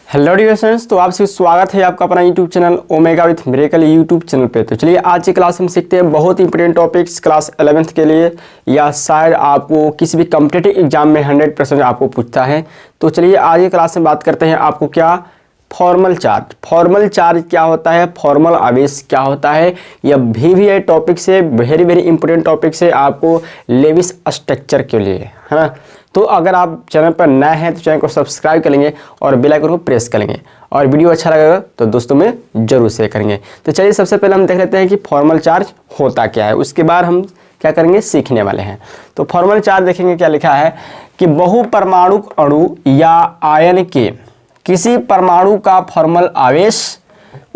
Hello dear friends, तो आपसे स्वागत है आपका अपना YouTube channel omega with miracle YouTube channel पे। तो चलिए आज की क्लास हम सीखते हैं बहुत इंपॉर्टेंट टॉपिक्स क्लास 11th के लिए, या शायद आपको किसी भी कॉम्पिटिटिव एग्जाम में 100% आपको पूछता है। तो चलिए आज की क्लास में बात करते हैं आपको क्या फॉर्मल चार्ज। फॉर्मल चार्ज क्या होता है, फॉर्मल आवेश क्या होता है, यह भी टॉपिक से वेरी इंपॉर्टेंट टॉपिक से आपको लेविस स्ट्रक्चर के लिए, है ना। तो अगर आप चैनल पर नए हैं तो चैनल को सब्सक्राइब करेंगे और बेल आइकन को प्रेस करेंगे, और वीडियो अच्छा लगेगा तो दोस्तों में जरूर शेयर करेंगे। तो चलिए सबसे पहले हम देख लेते हैं कि फॉर्मल चार्ज होता क्या है, उसके बाद हम क्या करेंगे सीखने वाले हैं। तो फॉर्मल चार्ज देखेंगे क्या लिखा है कि बहुपरमाणुक अणु या आयन के किसी परमाणु का फॉर्मल आवेश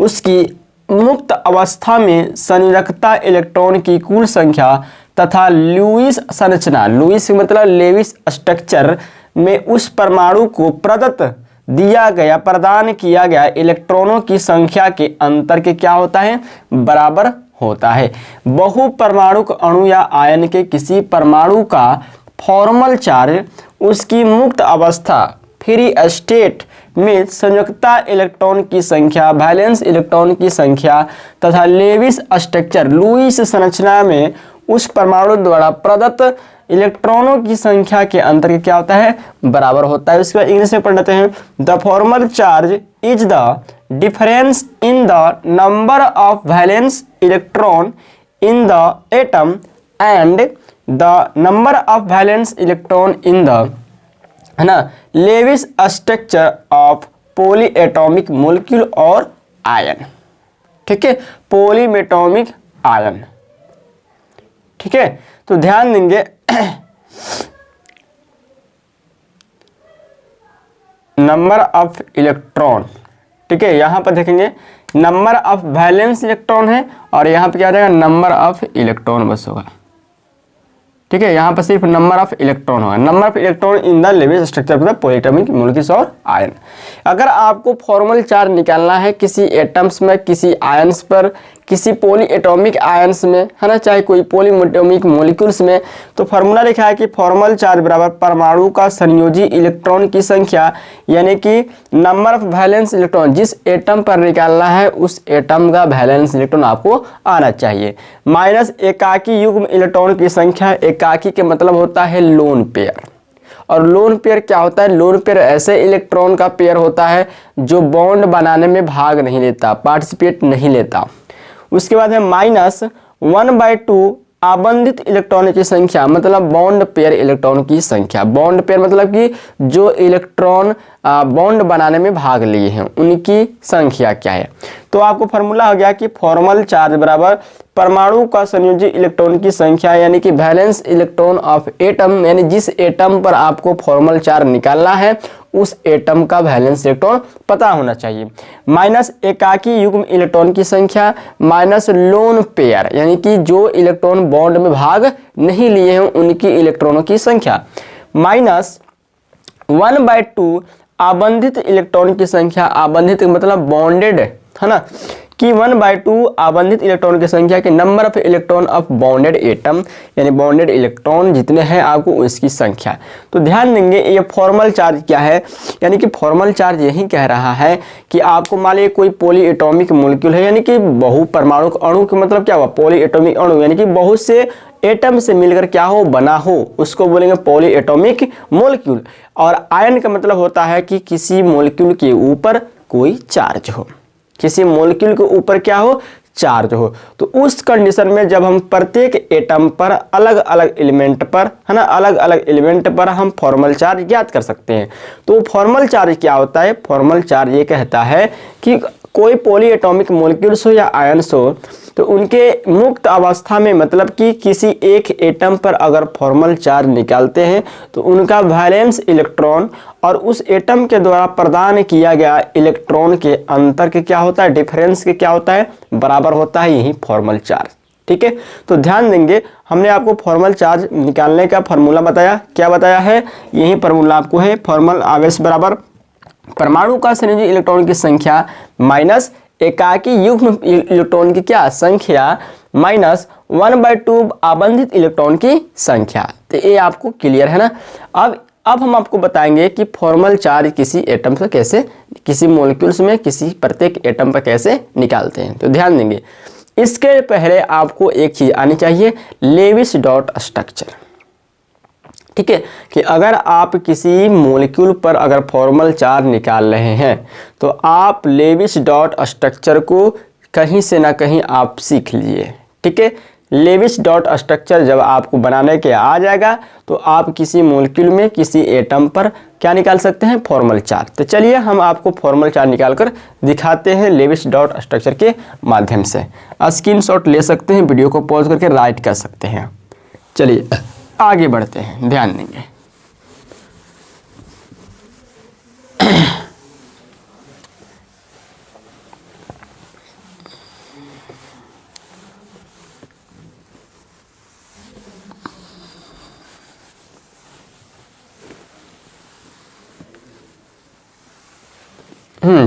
उसकी मुक्त अवस्था में संयोजकता इलेक्ट्रॉन की कुल संख्या तथा लुईस संरचना, लुईस मतलब लेविस स्ट्रक्चर में उस परमाणु को प्रदान किया गया इलेक्ट्रॉनों की संख्या के अंतर के क्या होता है, बराबर होता है। बहुपरमाणुक अणु या आयन के किसी परमाणु का फॉर्मल चार्ज उसकी मुक्त अवस्था फ्री स्टेट में संयोजकता इलेक्ट्रॉन की संख्या, वैलेंस इलेक्ट्रॉन की संख्या तथा लेविस स्ट्रक्चर लुईस संरचना में उस परमाणु द्वारा प्रदत्त इलेक्ट्रॉनों की संख्या के अंतर के क्या होता है, बराबर होता है। उसके बाद इंग्लिश में पढ़ लेते हैं। The formal charge is the difference in the number of valence electron in the atom and the number of valence electron in the, है ना, Lewis structure of polyatomic molecule और आयन। ठीक है, पॉलीएटॉमिक आयन। ठीक है, तो ध्यान देंगे नंबर ऑफ इलेक्ट्रॉन। ठीक है, यहां पर देखेंगे नंबर ऑफ वैलेंस इलेक्ट्रॉन है और यहां पे क्या आ जाएगा, नंबर ऑफ इलेक्ट्रॉन बस होगा। ठीक है, यहाँ पर सिर्फ नंबर ऑफ इलेक्ट्रॉन होगा, number of electron in the Lewis structure मतलब पॉलीएटॉमिक मॉलिक्यूल्स और आयन। अगर आपको फॉर्मल चार्ज निकालना है किसी एटम्स में, किसी आयन्स पर, किसी पॉलीएटॉमिक आयन्स में, है ना, चाहे कोई पॉलीएटॉमिक मॉलिक्यूल्स में, तो फार्मूला लिखा है कि फॉर्मल चार्ज बराबर परमाणु का संयोजी इलेक्ट्रॉन की संख्या, यानी कि नंबर ऑफ वैलेंस इलेक्ट्रॉन जिस एटम पर निकालना है उस एटम का वैलेंस इलेक्ट्रॉन आपको आना चाहिए, माइनस एकाकी युग्म इलेक्ट्रॉन की संख्या। एकाकी के मतलब होता है लोन पेयर, और लोन पेयर क्या होता है, लोन पेयर ऐसे इलेक्ट्रॉन का पेयर होता है जो बॉन्ड बनाने में भाग नहीं लेता, पार्टिसिपेट नहीं लेता। उसके बाद है माइनस 1/2 आबंधित इलेक्ट्रॉन की संख्या, मतलब बॉन्ड पेयर इलेक्ट्रॉन की संख्या। बॉन्ड पेयर मतलब कि जो इलेक्ट्रॉन बॉन्ड बनाने में भाग लिए हैं उनकी संख्या क्या है। तो आपको फार्मूला हो गया कि फॉर्मल चार्ज बराबर परमाणु का संयोजी इलेक्ट्रॉन की संख्या, यानी कि वैलेंस इलेक्ट्रॉन ऑफ एटम, यानी जिस एटम पर आपको फॉर्मल चार्ज निकालना है उस एटम का वैलेंस इलेक्ट्रॉन पता होना चाहिए, माइनस एकाकी युग्म इलेक्ट्रॉन की संख्या, माइनस लोन पेयर यानी कि जो इलेक्ट्रॉन बॉन्ड में भाग नहीं लिए हैं उनकी इलेक्ट्रॉनों की संख्या, माइनस 1/2 आबंधित इलेक्ट्रॉन की संख्या। आबंधित मतलब बॉन्डेड, है ना, कि 1/2 आबंधित इलेक्ट्रॉन की संख्या के number of electron of bonded atom, यानी बॉन्डेड इलेक्ट्रॉन जितने हैं आपको उसकी संख्या। तो ध्यान देंगे ये फॉर्मल चार्ज क्या है, यानी कि फॉर्मल चार्ज यही कह रहा है कि आपको मान लीजिए कोई पॉलीएटॉमिक मॉलिक्यूल है, यानी कि बहुपरमाणुक अणु का मतलब क्या हुआ, पॉलीएटॉमिक अणु, यानी कि बहुत से एटम से मिलकर क्या हो, बना हो, उसको बोलेंगे पॉलीएटॉमिक मॉलिक्यूल। और आयन का मतलब होता है कि किसी मॉलिक्यूल के ऊपर कोई चार्ज हो, किसी मॉलिक्यूल के ऊपर क्या हो, चार्ज हो। तो उस कंडीशन में जब हम प्रत्येक एटम पर अलग अलग एलिमेंट पर, है ना, अलग अलग एलिमेंट पर हम फॉर्मल चार्ज ज्ञात कर सकते हैं। तो फॉर्मल चार्ज क्या होता है, फॉर्मल चार्ज ये कहता है कि कोई पॉलीएटॉमिक मॉलिक्यूल्स हो या आयन्स हो तो उनके मुक्त अवस्था में, मतलब कि किसी एक एटम पर अगर फॉर्मल चार्ज निकालते हैं तो उनका वैलेंस इलेक्ट्रॉन और उस एटम के द्वारा प्रदान किया गया इलेक्ट्रॉन के अंतर के क्या होता है, डिफरेंस के क्या होता है, बराबर होता है, यही फॉर्मल चार्ज। ठीक है, तो ध्यान देंगे हमने आपको फॉर्मल चार्ज निकालने का फार्मूला बताया, क्या बताया है, यही फार्मूला आपको है, फॉर्मल आवेश बराबर परमाणु का संयोजी इलेक्ट्रॉन की संख्या माइनस एकाकी युग्म इलेक्ट्रॉन की क्या संख्या, माइनस 1/2 आबंधित इलेक्ट्रॉन की संख्या। तो ये आपको क्लियर है ना। अब अब हम आपको बताएंगे कि फॉर्मल चार्ज किसी एटम से कैसे, किसी मॉलिक्यूल्स में किसी प्रत्येक एटम पर कैसे निकालते हैं। तो ध्यान देंगे, इसके पहले आपको एक चीज़ आनी चाहिए, लेविस डॉट स्ट्रक्चर। ठीक है, कि अगर आप किसी मॉलिक्यूल पर अगर फॉर्मल चार्ज निकाल रहे हैं तो आप लेविस डॉट स्ट्रक्चर को कहीं से ना कहीं आप सीख लीजिए। ठीक है, लेविस डॉट स्ट्रक्चर जब आपको बनाने के आ जाएगा तो आप किसी मॉलिक्यूल में किसी एटम पर क्या निकाल सकते हैं, फॉर्मल चार्ज। तो चलिए हम आपको फॉर्मल चार्ज निकाल कर दिखाते हैं लेविस डॉट स्ट्रक्चर के माध्यम से। स्क्रीनशॉट ले सकते हैं, वीडियो को पॉज करके राइट कर सकते हैं। चलिए आगे बढ़ते हैं, ध्यान देंगे।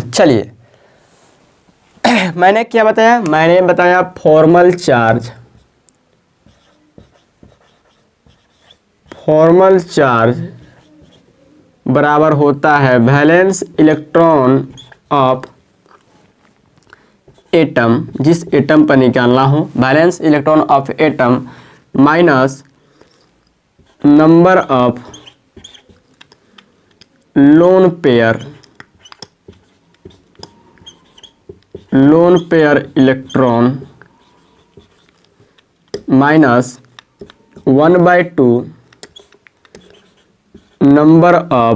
चलिए मैंने क्या बताया, मैंने बताया फॉर्मल चार्ज, फॉर्मल चार्ज बराबर होता है वैलेंस इलेक्ट्रॉन ऑफ एटम, जिस एटम पर निकालना हो, valence electron of atom minus number of lone pair electron minus 1/2 number of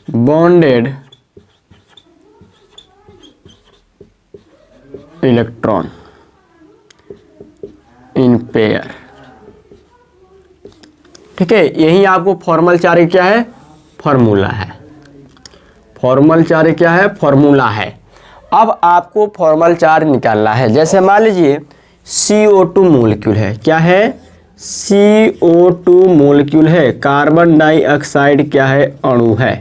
bonded electron in pair. ठीक है, यही आपको फॉर्मल चार्ज क्या है, फॉर्मूला है। फॉर्मल चार्ज क्या है, फॉर्मूला है। अब आपको फॉर्मल चार्ज निकालना है। जैसे मान लीजिए CO2 मोलिक्यूल है, क्या है, CO2 मोलिक्यूल है, कार्बन डाइऑक्साइड क्या है, अणु है।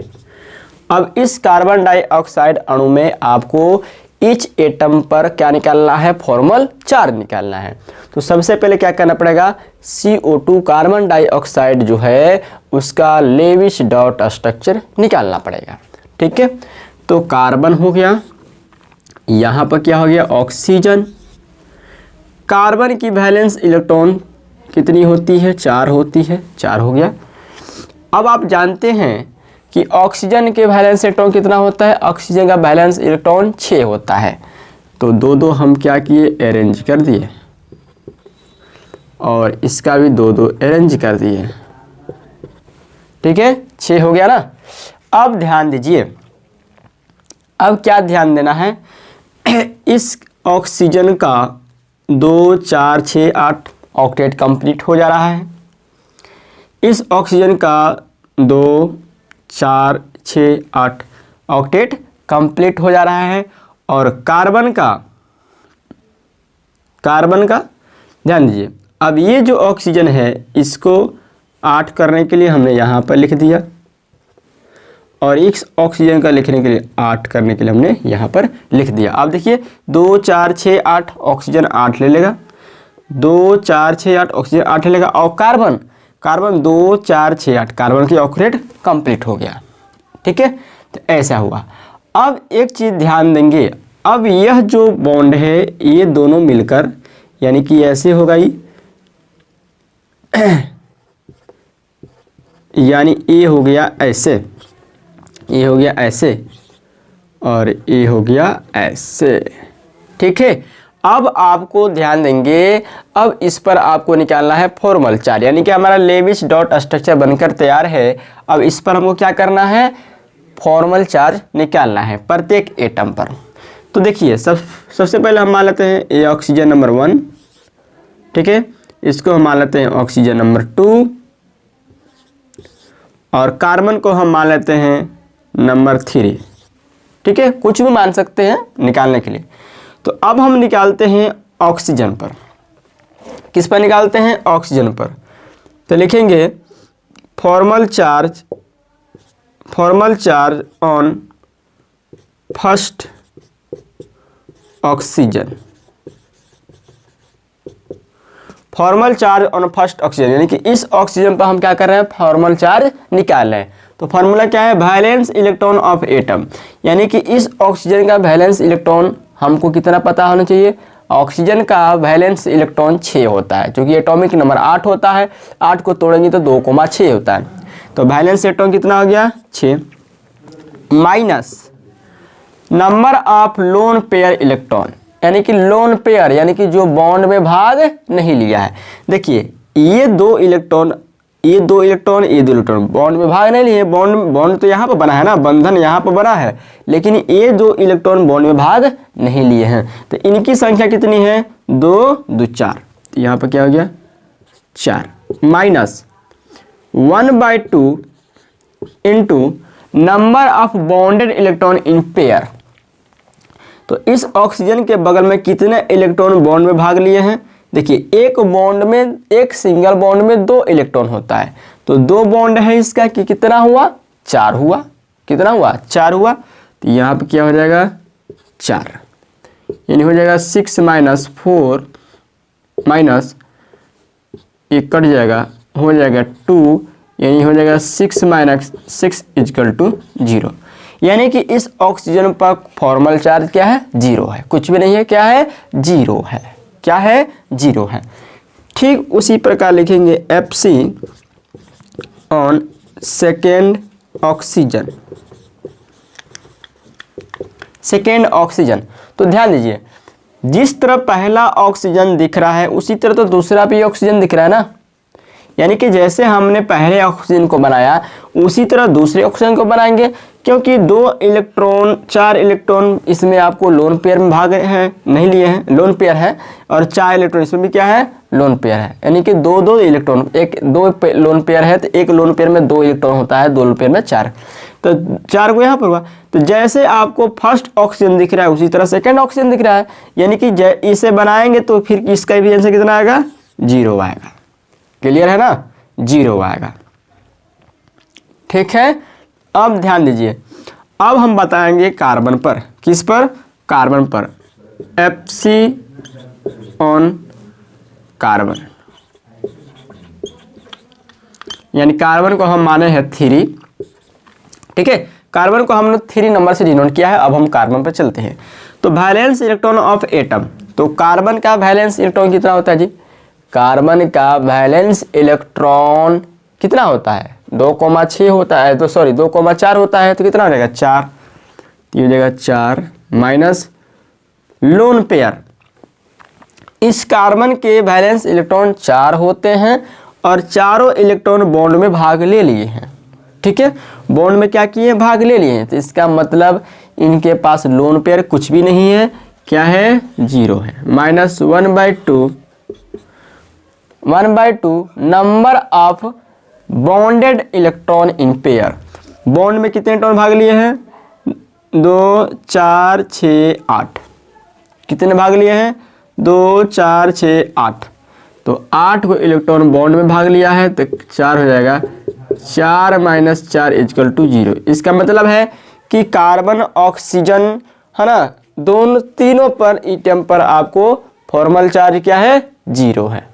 अब इस कार्बन डाइऑक्साइड अणु में आपको ईच एटम पर क्या निकालना है, फॉर्मल चार्ज निकालना है। तो सबसे पहले क्या करना पड़ेगा, CO2 कार्बन डाइऑक्साइड जो है उसका लेविस डॉट स्ट्रक्चर निकालना पड़ेगा। ठीक है, तो कार्बन हो गया, यहाँ पर क्या हो गया, ऑक्सीजन। कार्बन की वैलेंस इलेक्ट्रॉन कितनी होती है, 4 होती है, 4 हो गया। अब आप जानते हैं कि ऑक्सीजन के वैलेंस इलेक्ट्रॉन कितना होता है, ऑक्सीजन का वैलेंस इलेक्ट्रॉन 6 होता है। तो 2-2 हम क्या किए, अरेंज कर दिए, और इसका भी 2-2 अरेंज कर दिए। ठीक है, 6 हो गया ना। अब ध्यान दीजिए, अब क्या ध्यान देना है, इस ऑक्सीजन का 2 4 6 8 ऑक्टेट कंप्लीट हो जा रहा है। इस ऑक्सीजन का 2 4 6 8 ऑक्टेट कंप्लीट हो जा रहा है। और कार्बन का ध्यान दीजिए, अब ये जो ऑक्सीजन है इसको 8 करने के लिए हमने यहाँ पर लिख दिया, और इस ऑक्सीजन का लिखने के लिए 8 करने के लिए हमने यहाँ पर लिख दिया। अब देखिए 2 4 6 8 ऑक्सीजन 8 ले लेगा, 2 4 6 8 ऑक्सीजन 8 ले लेगा, और कार्बन 2 4 6 8 कार्बन की ऑक्टेट कंप्लीट हो गया। ठीक है, तो ऐसा हुआ। अब एक चीज़ ध्यान देंगे, अब यह जो बॉन्ड है ये दोनों मिलकर यानी कि ऐसे होगा, यानी ये हो गया ऐसे, ये हो गया ऐसे, और ये हो गया ऐसे। ठीक है, अब आपको ध्यान देंगे, अब इस पर आपको निकालना है फॉर्मल चार्ज, यानी कि हमारा लेविस डॉट स्ट्रक्चर बनकर तैयार है। अब इस पर हमको क्या करना है, फॉर्मल चार्ज निकालना है प्रत्येक एटम पर। तो देखिए सबसे पहले हम मान लेते हैं ये ऑक्सीजन नंबर 1, ठीक है, इसको हम मान लेते हैं ऑक्सीजन नंबर 2, और कार्बन को हम मान लेते हैं नंबर 3। ठीक है, कुछ भी मान सकते हैं निकालने के लिए। तो अब हम निकालते हैं ऑक्सीजन पर, किस पर निकालते हैं, ऑक्सीजन पर। तो लिखेंगे formal charge on first oxygen, formal charge on first oxygen, यानी कि इस ऑक्सीजन पर हम क्या कर रहे हैं, फॉर्मल चार्ज निकाल रहे हैं। तो फॉर्मूला क्या है, वैलेंस इलेक्ट्रॉन ऑफ एटम, यानी कि इस ऑक्सीजन का वैलेंस इलेक्ट्रॉन हमको कितना पता होना चाहिए, ऑक्सीजन का वैलेंस इलेक्ट्रॉन 6 होता है, क्योंकि एटॉमिक नंबर 8 होता है, 8 को तोड़ेंगे तो 2,6 होता है। तो वैलेंस इलेक्ट्रॉन कितना हो गया, 6, minus number of lone pair electron, यानी कि लोन पेयर यानी कि जो बॉन्ड में भाग नहीं लिया है। देखिए ये दो इलेक्ट्रॉन बॉन्ड में भाग नहीं लिए, बॉन्ड तो यहाँ पर बना है ना, बंधन यहाँ पर बना है, लेकिन ये दो इलेक्ट्रॉन बॉन्ड में भाग नहीं लिए हैं। तो इनकी संख्या कितनी है, 2, 2, 4, तो यहाँ पर क्या हो गया 4, minus 1/2 into number of bonded electron in pair. तो इस ऑक्सीजन के बगल में कितने इलेक्ट्रॉन बॉन्ड में भाग लिए हैं, देखिए एक बॉन्ड में, एक सिंगल बॉन्ड में 2 इलेक्ट्रॉन होता है, तो 2 बॉन्ड है इसका कि कितना हुआ, 4 हुआ, कितना हुआ 4 हुआ। तो यहाँ पे क्या हो जाएगा 4, यानी हो जाएगा 6 - 4 माइनस, ये कट जाएगा, हो जाएगा 2, यानी हो जाएगा 6 - 6 = 0, यानी कि इस ऑक्सीजन पर फॉर्मल चार्ज क्या है, 0 है, कुछ भी नहीं है, क्या है 0 है, क्या है 0 है। ठीक उसी प्रकार लिखेंगे Fc on second oxygen, second oxygen. तो ध्यान दीजिए, जिस तरह पहला ऑक्सीजन दिख रहा है उसी तरह तो दूसरा भी ऑक्सीजन दिख रहा है ना, यानी कि जैसे हमने पहले ऑक्सीजन को बनाया उसी तरह दूसरे ऑक्सीजन को बनाएंगे, क्योंकि 4 इलेक्ट्रॉन इसमें आपको लोन पेयर में भाग हैं, नहीं लिए हैं, लोन पेयर है, और 4 इलेक्ट्रॉन इसमें भी क्या है, लोन पेयर है, यानी कि 2 इलेक्ट्रॉन, 2 लोन पेयर है, तो एक लोन पेयर में 2 इलेक्ट्रॉन होता है, 2 लोन पेयर में 4, तो 4 को यहाँ पर हुआ। तो जैसे आपको फर्स्ट ऑक्सीजन दिख रहा है उसी तरह सेकेंड ऑक्सीजन दिख रहा है, यानी कि इसे बनाएंगे तो फिर इसका भी आंसर कितना आएगा, 0 आएगा, क्लियर है ना, 0 आएगा। ठीक है, अब ध्यान दीजिए, अब हम बताएंगे कार्बन पर, किस पर, कार्बन पर, Fc ऑन कार्बन, यानी कार्बन को हम माने हैं 3, ठीक है, कार्बन को हमने 3 नंबर से डिनोट किया है। अब हम कार्बन पर चलते हैं। तो वैलेंस इलेक्ट्रॉन ऑफ एटम, तो कार्बन का वैलेंस इलेक्ट्रॉन कितना होता है जी, कार्बन का वैलेंस इलेक्ट्रॉन कितना होता है, 2,6 होता है, तो सॉरी 2,4 होता है, तो कितना हो जाएगा 4, तो हो जाएगा 4 माइनस लोन पेयर, इस कार्बन के वैलेंस इलेक्ट्रॉन 4 होते हैं और चारों इलेक्ट्रॉन बॉन्ड में भाग ले लिए हैं, ठीक है, बॉन्ड में क्या किए, भाग ले लिए हैं, तो इसका मतलब इनके पास लोन पेयर कुछ भी नहीं है, क्या है 0 है, minus 1/2 number of bonded electron in pair, bond में कितने इलेक्ट्रॉन भाग लिए हैं, 2, 4, 6, 8, कितने भाग लिए हैं, 2, 4, 6, 8, तो 8 को इलेक्ट्रॉन बॉन्ड में भाग लिया है, तो 4 हो जाएगा, 4 - 4 = 0। इसका मतलब है कि कार्बन ऑक्सीजन है ना, तीनों पर एटम पर आपको फॉर्मल चार्ज क्या है, 0 है,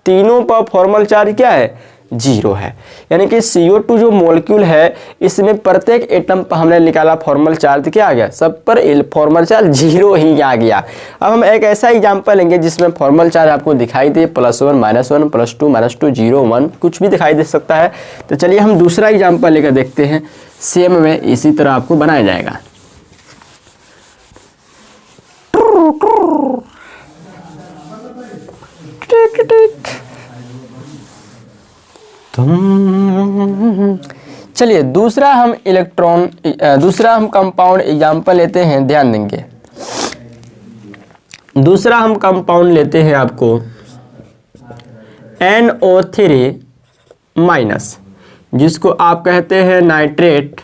तीनों पर फॉर्मल चार्ज क्या है, 0 है, यानी कि CO2 जो मॉलिक्यूल है इसमें प्रत्येक एटम पर हमने निकाला फॉर्मल चार्ज क्या आ गया, सब पर फॉर्मल चार्ज 0 ही आ गया। अब हम एक ऐसा एग्जांपल लेंगे जिसमें फॉर्मल चार्ज आपको दिखाई दे +1 -1 +2 -2 0 1 कुछ भी दिखाई दे सकता है। तो चलिए हम दूसरा एग्जाम्पल लेकर देखते हैं, सेम में इसी तरह आपको बनाया जाएगा। चलिए दूसरा हम कंपाउंड एग्जाम्पल लेते हैं, ध्यान देंगे, दूसरा हम कंपाउंड लेते हैं आपको NO3 माइनस, जिसको आप कहते हैं नाइट्रेट,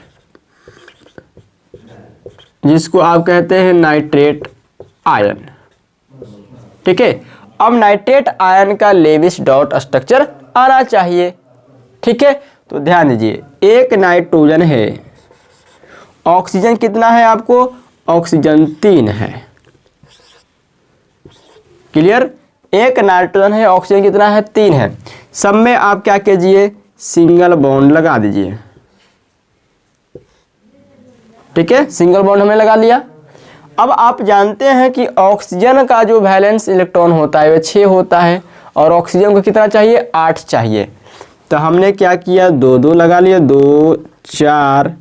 आयन, ठीक है। अब नाइट्रेट आयन का लेविस डॉट स्ट्रक्चर आना चाहिए, ठीक है। तो ध्यान दीजिए, एक नाइट्रोजन है, ऑक्सीजन कितना है आपको, ऑक्सीजन 3 है, क्लियर, एक नाइट्रोजन है, ऑक्सीजन कितना है 3 है। सब में आप क्या कीजिए, सिंगल बॉन्ड लगा दीजिए। ठीक है, सिंगल बॉन्ड हमने लगा लिया। अब आप जानते हैं कि ऑक्सीजन का जो वैलेंस इलेक्ट्रॉन होता है वह 6 होता है और ऑक्सीजन को कितना चाहिए, 8 चाहिए। तो हमने क्या किया, 2 2 लगा लिया, 2 4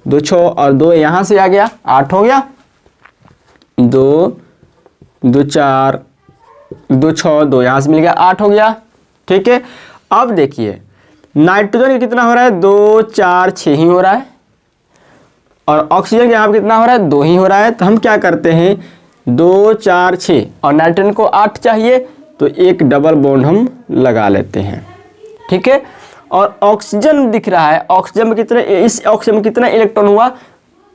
2 6 और 2 यहाँ से आ गया, 8 हो गया। 2 2 4 2 6 2 यहाँ से मिल गया, 8 हो गया। ठीक है, अब देखिए नाइट्रोजन कितना हो रहा है, 2 4 6 ही हो रहा है और ऑक्सीजन के यहाँ पे कितना हो रहा है, 2 ही हो रहा है। तो हम क्या करते हैं, 2 4 6 और नाइट्रोजन को 8 चाहिए तो एक डबल बॉन्ड हम लगा लेते हैं। ठीक है, और ऑक्सीजन दिख रहा है, ऑक्सीजन में कितने, इस ऑक्सीजन में कितना इलेक्ट्रॉन हुआ,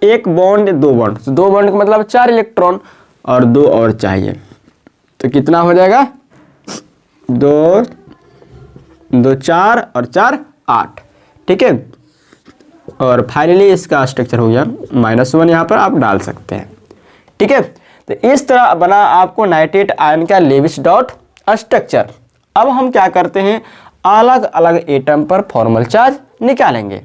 1 बॉन्ड 2 बॉन्ड, तो 2 बॉन्ड का मतलब 4 इलेक्ट्रॉन और 2 और चाहिए तो कितना हो जाएगा, 2 2 4 और 4 8। ठीक है, और फाइनली इसका स्ट्रक्चर हो गया -1, यहाँ पर आप डाल सकते हैं। ठीक है, तो इस तरह बना आपको नाइट्रेट आयन का लेविस डॉट स्ट्रक्चर। अब हम क्या करते हैं, अलग अलग एटम पर फॉर्मल चार्ज निकालेंगे।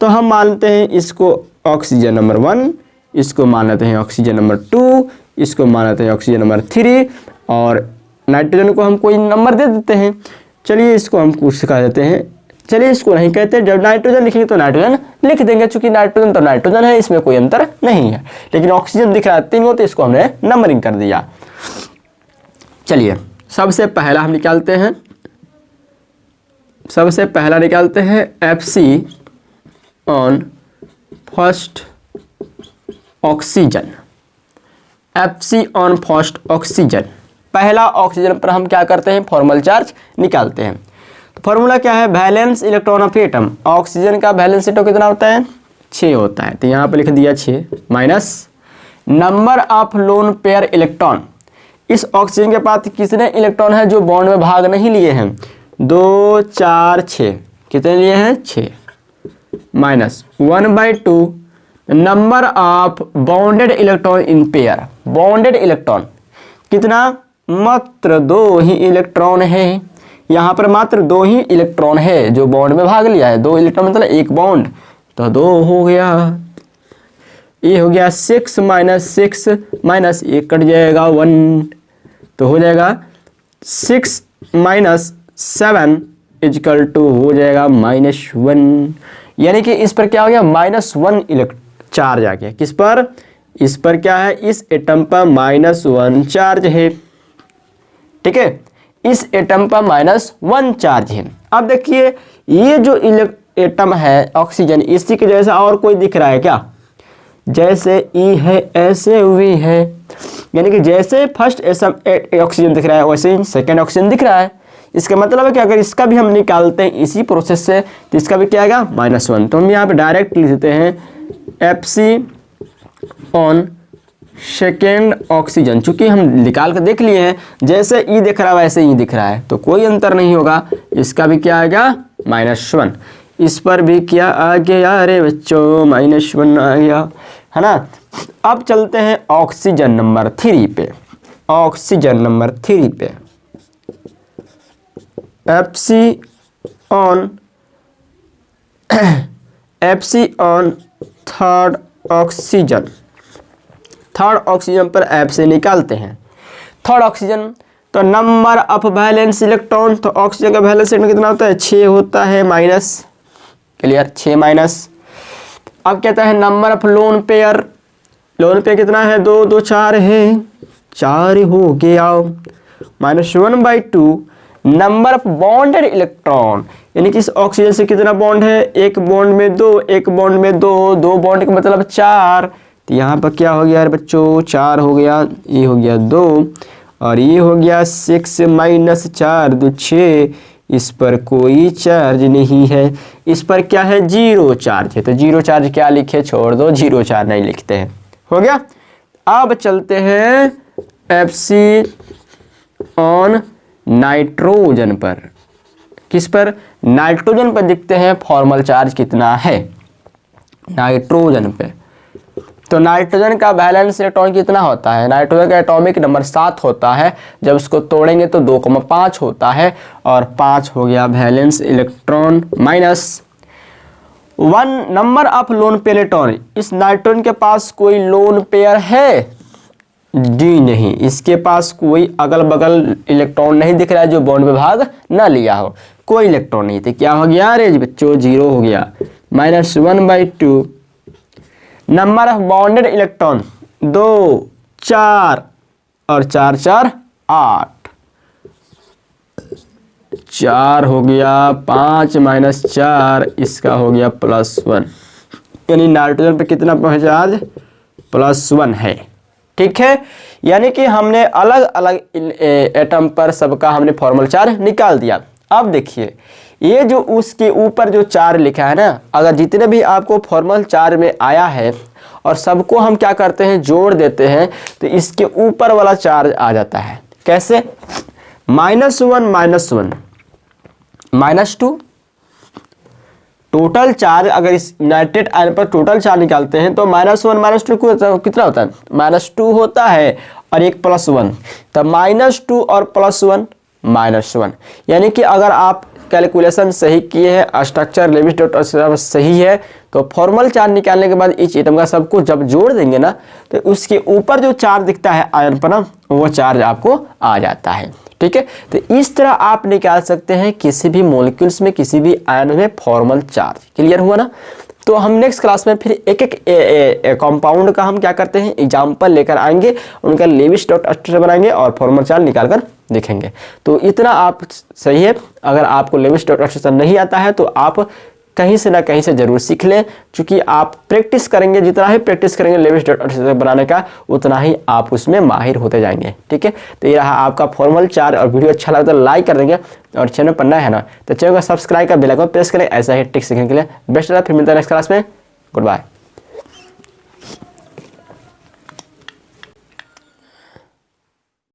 तो हम मानते हैं इसको ऑक्सीजन नंबर 1, इसको मान लेते हैं ऑक्सीजन नंबर 2, इसको मान लेते हैं ऑक्सीजन नंबर 3 और नाइट्रोजन को हम कोई नंबर दे देते हैं। चलिए इसको हम कुछ सिखा देते हैं, चलिए इसको नहीं कहते, जब नाइट्रोजन लिखेंगे तो नाइट्रोजन लिख देंगे, चूंकि नाइट्रोजन तो नाइट्रोजन है, इसमें कोई अंतर नहीं है। लेकिन ऑक्सीजन दिख रहा है 3 तो इसको हमने नंबरिंग कर दिया। चलिए सबसे पहला हम निकालते हैं, सबसे पहला निकालते हैं FC on first oxygen. FC on first oxygen, पहला ऑक्सीजन पर हम क्या करते हैं, फॉर्मल चार्ज निकालते हैं। तो फॉर्मूला क्या है, valence electron of atom, oxygen का वैलेंस इलेक्ट्रॉन कितना होता है, 6 होता है। तो यहाँ पर लिख दिया 6 minus number of lone pair electron, इस ऑक्सीजन के पास कितने इलेक्ट्रॉन है जो बॉन्ड में भाग नहीं लिए हैं, 2 4 6, कितने लिए हैं 6, minus 1/2 number of bonded electron in pair, bonded electron कितना, मात्र 2 ही इलेक्ट्रॉन है। यहाँ पर मात्र 2 ही इलेक्ट्रॉन है जो बॉन्ड में भाग लिया है, 2 इलेक्ट्रॉन मतलब 1 बॉन्ड, तो 2 हो गया। ये हो गया 6 माइनस 6 माइनस 1 कट जाएगा 1, तो हो जाएगा 6 माइनस 7 इजकल टू हो जाएगा -1। यानी कि इस पर क्या हो गया, -1 चार्ज आ गया। किस पर, इस पर क्या है, इस एटम पर -1 चार्ज है। ठीक है, इस एटम पर -1 चार्ज है। अब देखिए ये जो एटम है ऑक्सीजन, इसी के जैसा और कोई दिख रहा है क्या, जैसे E है ऐसे V है, यानी कि जैसे फर्स्ट ऑक्सीजन दिख रहा है वैसे ही सेकेंड ऑक्सीजन दिख रहा है। इसका मतलब है कि अगर इसका भी हम निकालते हैं इसी प्रोसेस से तो इसका भी क्या आएगा, -1। तो हम यहाँ पे डायरेक्ट लिख देते हैं FC ऑन सेकेंड ऑक्सीजन, चूंकि हम निकाल कर देख लिए हैं, जैसे E दिख रहा है वैसे ही दिख रहा है, तो कोई अंतर नहीं होगा। इसका भी क्या आएगा, -1। इस पर भी क्या आ गया, अरे बच्चों -1 आ गया, है ना। अब चलते हैं ऑक्सीजन नंबर 3 पे, ऑक्सीजन नंबर 3 पे FC on third oxygen, third oxygen पर FC निकालते हैं। थर्ड ऑक्सीजन तो नंबर ऑफ वैलेंस इलेक्ट्रॉन, तो ऑक्सीजन का वैलेंस इलेक्ट्रॉन कितना होता है, 6 होता है, माइनस, क्लियर, 6 माइनस। अब कहता है number of lone pair, lone pair कितना है, 2 2 4 है, 4 हो गया, -1/2 नंबर ऑफ बॉन्डेड इलेक्ट्रॉन, यानी कि इस ऑक्सीजन से कितना बॉन्ड है, 1 बॉन्ड में 2, 1 बॉन्ड में 2, 2 बॉन्ड का मतलब 4। तो यहाँ पर क्या हो गया यार बच्चों, 4 हो गया, ये हो गया 2 और ये हो गया 6 माइनस 4 2 6। इस पर कोई चार्ज नहीं है, इस पर क्या है, 0 चार्ज है। तो 0 चार्ज क्या लिखे, छोड़ दो, 0 चार्ज नहीं लिखते हैं, हो गया। अब चलते हैं FC ऑन नाइट्रोजन पर, किस पर, नाइट्रोजन पर देखते हैं फॉर्मल चार्ज कितना है, नाइट्रोजन पे। तो नाइट्रोजन का वैलेंस इलेक्ट्रॉन कितना होता है? नाइट्रोजन का एटॉमिक नंबर 7 होता है, जब उसको तोड़ेंगे तो 2,5 होता है, और 5 हो गया valence electron minus 1 number of lone pair electron. इस नाइट्रोजन के पास कोई लोन पेयर है? डी नहीं, इसके पास कोई अगल बगल इलेक्ट्रॉन नहीं दिख रहा है जो बॉन्ड विभाग ना लिया हो, कोई इलेक्ट्रॉन नहीं थे। क्या हो गया रेज बच्चों? 0 हो गया। -1/2 नंबर ऑफ बॉन्डेड इलेक्ट्रॉन 2, 4 और 4, 4 8, 4 हो गया, 5 - 4 इसका हो गया +1, यानी नाइट्रोजन पे कितना चार्ज? +1 है। ठीक है, यानी कि हमने अलग अलग एटम पर सबका हमने फॉर्मल चार्ज निकाल दिया। अब देखिए ये जो उसके ऊपर जो चार्ज लिखा है ना, अगर जितने भी आपको फॉर्मल चार्ज में आया है और सबको हम क्या करते हैं, जोड़ देते हैं, तो इसके ऊपर वाला चार्ज आ जाता है। कैसे? -1 -2 टोटल चार्ज, अगर इस यूनाइटेड आयन पर टोटल चार्ज निकालते हैं तो -1 -2 कितना होता है? -2 होता है, और एक +1, तब -2 और +1 -1, यानी कि अगर आप कैलकुलेशन सही किए हैं, स्ट्रक्चर लेविस सही है, तो फॉर्मल चार्ज निकालने के बाद इस एटम का सबको जब जोड़ देंगे ना, तो उसके ऊपर जो चार्ज दिखता है आयन पर ना, वो चार्ज आपको आ जाता है। ठीक है, तो इस तरह आप निकाल सकते हैं किसी भी मॉलिक्यूल्स में, किसी भी आयन में फॉर्मल चार्ज। क्लियर हुआ ना? तो हम नेक्स्ट क्लास में फिर एक एक कंपाउंड का हम क्या करते हैं, एग्जाम्पल लेकर आएंगे, उनका लेविस डॉट स्ट्रक्चर बनाएंगे और फॉर्मल चार्ज निकाल कर देखेंगे। तो इतना आप सही है। अगर आपको लेविस डॉट स्ट्रक्चर नहीं आता है तो आप कहीं से ना कहीं से जरूर सीख लें, क्योंकि आप प्रैक्टिस करेंगे, जितना ही प्रैक्टिस करेंगे लेविस डॉट स्ट्रक्चर बनाने का, उतना ही आप उसमें माहिर होते जाएंगे। ठीक है, तो ये रहा आपका फॉर्मल चार्ज, और वीडियो अच्छा लगता है लाइक कर देंगे, और चैनल पर नया है ना तो चैनल को सब्सक्राइब कर बेल आइकन प्रेस करें ऐसा ही टिक सीखने के लिए। बेस्ट ऑफ लक, फिर मिलता है नेक्स्ट क्लास में। Good bye.